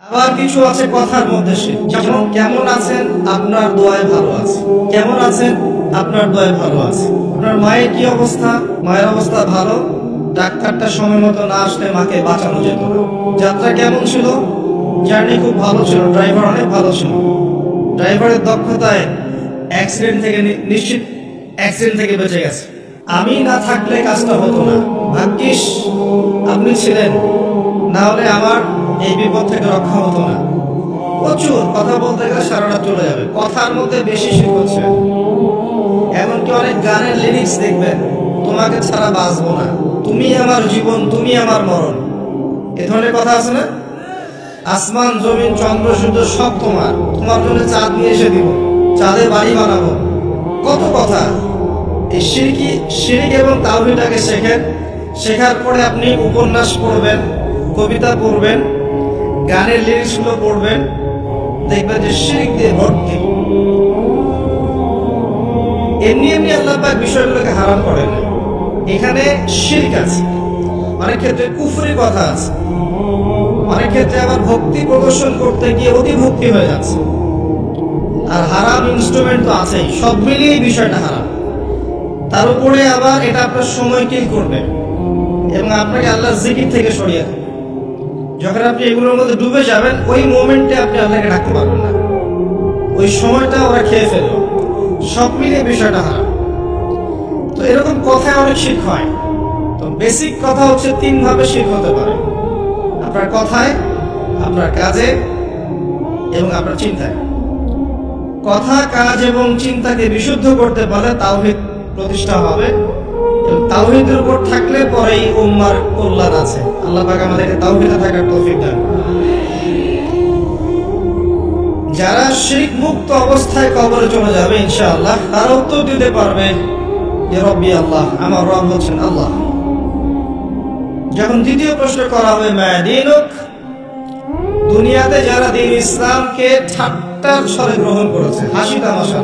আবার কিছু আছে কথার মধ্যে যেমন কেমন আছেন আপনার দোয়ায় ভালো আছে, কেমন আছেন আপনার দোয়ায় ভালো আছে। আপনার মায়ের কি অবস্থা? মায়ের অবস্থা ভালো, ডাক্তারটা সময় মতো না আসলে মাকে বাঁচানো যেত না। যাত্রা কেমন ছিল? জার্নি খুব ভালো ছিল, ড্রাইভার অনেক ভালো ছিল, ড্রাইভারের দক্ষতায় অ্যাক্সিডেন্ট থেকে বেঁচে গেছে। আমি না থাকলে কাজটা হতো না, ভাগ্যিস আপনি ছিলেন, না হলে আমার এই বিপদ থেকে রক্ষা হতো না। প্রচুর কথা বলতে গেলে সারাটা চলে যাবে, কথার মধ্যে বেশি শিখ হচ্ছে। এমনকি অনেক গানের লিরিক্স দেখবেন, তোমাকে ছাড়া বাঁচবো না, তুমি আমার জীবন, তুমি আমার মরণ, এ ধরনের কথা আছে না? আসমান জমিন চন্দ্র সূর্য সব তোমার, তোমার জন্য চাঁদ নিয়ে এসে দিব, চাঁদে বাড়ি বানাবো, কত কথা। এই শিরক এবং তাওহীদটাকে শেখেন, শেখার পরে আপনি উপন্যাস পড়বেন, কবিতা পড়বেন, গানের লিরিক্সগুলো পড়বেন, দেখবেন যে শিরক দিয়ে ভর্তি। এমনি এমনি আল্লাহ পাক বিষয়গুলোকে হারাম করেন, এখানে শিরক আছে, অনেক ক্ষেত্রে কুফরি কথা আছে, অনেক ক্ষেত্রে আবার ভক্তি প্রদর্শন করতে গিয়ে অতি ভক্তি হয়ে যাচ্ছে, আর হারাম ইনস্ট্রুমেন্ট তো আছেই, সব মিলিয়ে বিষয়টা হারাম। তার উপরে আবার এটা আপনার সময় কিল করবে এবং আপনাকে আল্লাহর জিকির থেকে সরিয়ে দেবে। যখন আপনি এগুলোর মধ্যে ডুবে যাবেন, ওই মোমেন্টে আপনি আল্লাহকে ডাকতে পারবেন না, ওই সময়টা ওরা খেয়ে ফেলবে। সব মিলিয়ে বিষয়টা হারাম। তো এরকম কথায় অনেক শিরক হয়। তো বেসিক কথা হচ্ছে 3 ভাবে শিরক হতে পারে: আপনার কথায়, আপনার কাজে এবং আপনার চিন্তায়। কথা, কাজ এবং চিন্তাকে বিশুদ্ধ করতে পারলে তাওহীদ প্রতিষ্ঠা হবে, এবং তাওহীদের উপর থাকলে পরেই উম্মার কল্যাণ আছে। আল্লাহ পাক আমাদেরকে তাওহীদে থাকার তৌফিক দান। যারা শিরক মুক্ত অবস্থায় কবরে চলে যাবে ইনশাআল্লাহ, তারা উত্তর দিতে পারবে যে রব্বি আল্লাহ, আমার রব হচ্ছেন আল্লাহ। যখন দ্বিতীয় প্রশ্ন করা হবে মা দীনুক, দুনিয়াতে যারা দ্বীন ইসলামকে ঠাট্টার ছলে গ্রহণ করেছে, হাসি তামাশা,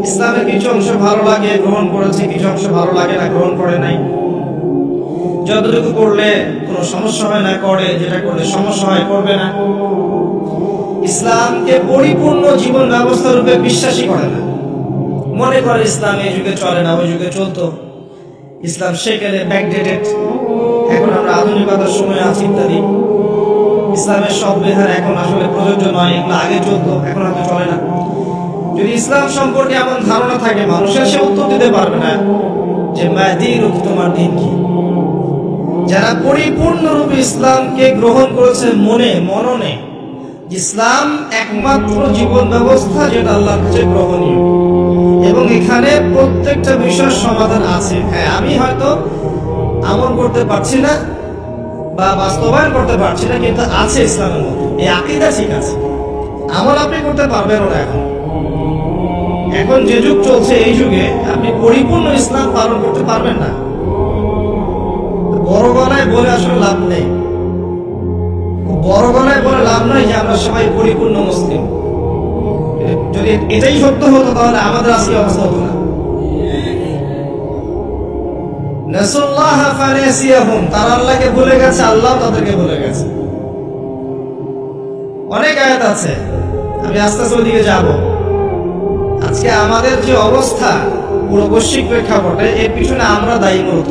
ইসলামের কিছু অংশ ভালো লাগে গ্রহণ করেছে, কিছু অংশ ভালো লাগে না গ্রহণ করে নাই, যতটুকু করলে কোনো সমস্যা হয় না করে, যেটা করলে সমস্যা হয় করবে না, ইসলামকে পরিপূর্ণ জীবন ব্যবস্থা রূপে বিশ্বাসই করে না, মনে করে ইসলাম এই যুগে চলে না, ওই যুগে চলতো, ইসলাম সেকেলে ব্যাকডেটেড, এখন আমরা আধুনিকতার সময় আছি ইত্যাদি, ইসলামের সব বিধান এখন আসলে প্রযোজ্য নয়, এগুলো আগে চলতো এখন হয়তো চলে না। যদি ইসলাম সম্পর্কে এমন ধারণা থাকে মানুষের, সে উত্তর দিতে পারবে না যে মা দীনুক, তোমার দিন কি। যারা পরিপূর্ণরূপে ইসলামকে গ্রহণ করেছে মননে, ইসলাম একমাত্র জীবন ব্যবস্থা যেটা আল্লাহর কাছে গ্রহণীয়, এবং এখানে প্রত্যেকটা বিষয়ের সমাধান আছে। হ্যাঁ, আমি হয়তো আমল করতে পারছি না বা বাস্তবায়ন করতে পারছি না, কিন্তু আছে ইসলামের মধ্যে, এই আকীদা ঠিক আছে। আমল আপনি করতে পারবেন না, এখন যে যুগ চলছে, এই যুগে আপনি পরিপূর্ণ ইসলাম পালন করতে পারবেন না। বড় গলায় বলে আসলে লাভ নেই, বড় গলায় বলে লাভ নাই যে আমরা সবাই পরিপূর্ণ মুসলিম। যদি এটাই সত্য হতো তাহলে আমাদের আজকে অবস্থা হতো না। নাসুল্লাহ ফানাসিয়াহুম, তারা আল্লাহকে ভুলে গেছে, আল্লাহ তাদেরকে ভুলে গেছে। অনেক আয়াত আছে, আমি আস্তে আস্তে ওইদিকে যাব। আজকে আমাদের যে অবস্থা পুরো বৈশ্বিক প্রেক্ষাপটে, এর পিছনে আমরা দায়ী, মূলত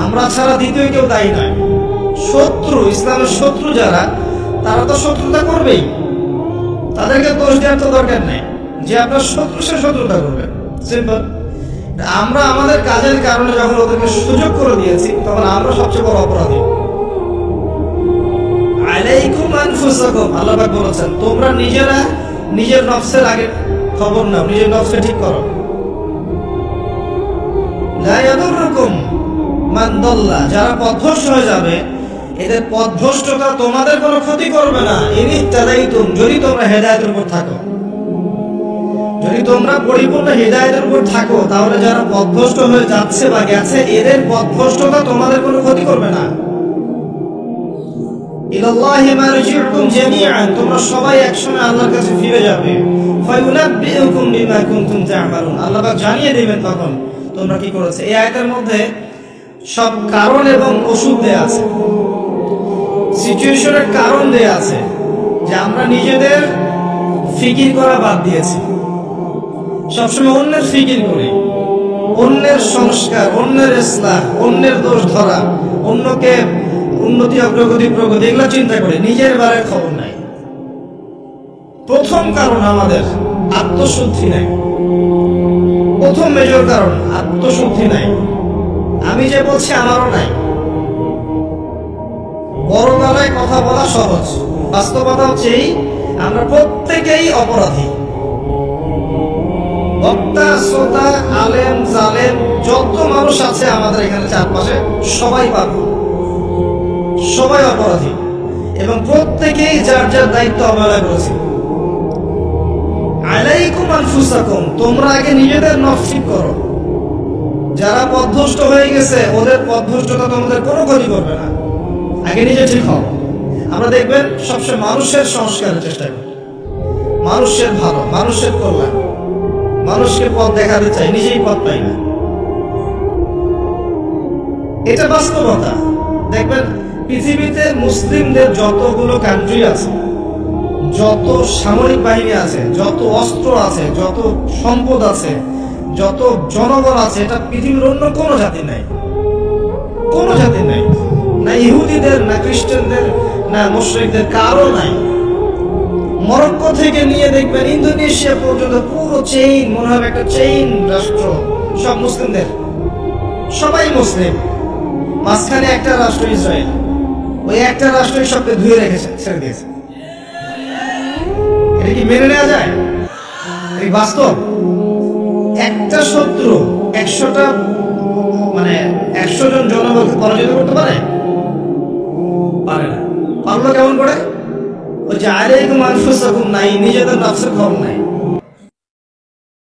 আমরা ছাড়া দ্বিতীয় কেউ দায়ী নয়। শত্রু, ইসলামের শত্রু যারা, তারা তো শত্রুতা করবেই, তাদেরকে দোষ দেওয়ার তো দরকার নেই। যে আপনার শত্রু, সে শত্রুতা করবে, সিম্পল। আমরা আমাদের কাজের কারণে যখন ওদেরকে সুযোগ করে দিয়েছি, তখন আমরা সবচেয়ে বড় অপরাধী। আলাইকুম আনফুসাকুম, আল্লাহ পাক বলেছেন তোমরা নিজেরা নিজের নফসের আগে খবর নাও, নিজের নফসকে ঠিক করো। লা ইয়াদুররুকুম মান দাল্লা, যারা পথভ্রষ্ট হয়ে যাবে, এদের পথভ্রষ্টতা তোমাদের কোনো ক্ষতি করবে না। ইন ইহতাদাইতুম, যদি তোমরা হেদায়েতের উপর থাকো, যদি তোমরা পরিপূর্ণ হেদায়েতের উপর থাকো, তাহলে যারা পথভ্রষ্ট হয়ে যাচ্ছে বা গেছে, এদের পথভ্রষ্টতা তোমাদের কোনো ক্ষতি করবে না। ইলাল্লাহি মারজিউকুম জামিআন, তোমরা সবাই একসময় আল্লাহর কাছে ফিরে যাবে। ফায়ুনাব্বিউকুম বিমা কুনতুম তা'মালুন, আল্লাহ পাক জানিয়ে দিবেন তখন তোমরা কি করেছে। এই আয়াতের মধ্যে সব কারণ এবং ওষুধ দেয়া আছে। সিচুয়েশনের কারণ দেয়া আছে যে আমরা নিজেদের ফিকির করা বাদ দিয়েছি, সবসময় অন্যের ফিকির করি, অন্যের সংস্কার, অন্যের ইসলাহ, অন্যের দোষ ধরা, অন্যকে উন্নতি অগ্রগতি প্রগতি এগুলো চিন্তা করি, নিজের বারের খবর নাই। প্রথম কারণ আমাদের আত্মশুদ্ধি নাই। প্রথম মেজর কারণ আত্মশুদ্ধি নাই। আমি যে বলছি আমারও নাই। বড় গলায় কথা বলা সহজ, বাস্তবতা হচ্ছে আমরা প্রত্যেকেই অপরাধী। বক্তা, শ্রোতা, আলেম, জালেম যত মানুষ আছে আমাদের এখানে চারপাশে সবাই পারব, সবাই অপরাধী এবং প্রত্যেকেই যার যার দায়িত্ব অবহেলা করেছে। আলাইকুম আনফুসাকুম, তোমরা আগে নিজেদের নফস ঠিক করো। যারা পথভ্রষ্ট হয়ে গেছে ওদের পথভ্রষ্টতা তোমাদের কোনো ক্ষতি করবে না, আগে নিজে ঠিক হও। আমরা দেখবেন সবসময় মানুষের সংস্কারের চেষ্টা করি, মানুষের ভালো, মানুষের কল্যাণ, মানুষকে পথ দেখাতে চাই, নিজেই পথ পাই না। এটা বাস্তবতা। দেখবেন পৃথিবীতে মুসলিমদের যতগুলো কান্ট্রি আছে, যত সামরিক বাহিনী আছে, যত অস্ত্র আছে, যত সম্পদ আছে, যত জনগণ আছে, এটা পৃথিবীর অন্য কোনো জাতি নাই, কোনো জাতি নাই। না ইহুদিদের, না খ্রিস্টানদের, না মুশরিকদের, কারো নাই। মরক্কো থেকে নিয়ে দেখবেন ইন্দোনেশিয়া পর্যন্ত পুরো চেইন, মনে হবে একটা চেইন রাষ্ট্র, সব মুসলিমদের, সবাই মুসলিম। মাঝখানে একটা রাষ্ট্র ইসরায়েল, ওই একটা রাষ্ট্রই সবকে ধুয়ে রেখেছে, ছেড়ে দিয়েছে। এটা কি মেনে নেওয়া যায়? এই বাস্তব। একটা শত্রু 100টা মানে 100 জন জনগণকে পরাজিত করতে পারে? পারে না। পারলো কেমন করে? ওই যে আলাইকুম আনফুসাকুম নাই, নিজেদের নফসের খবর নাই।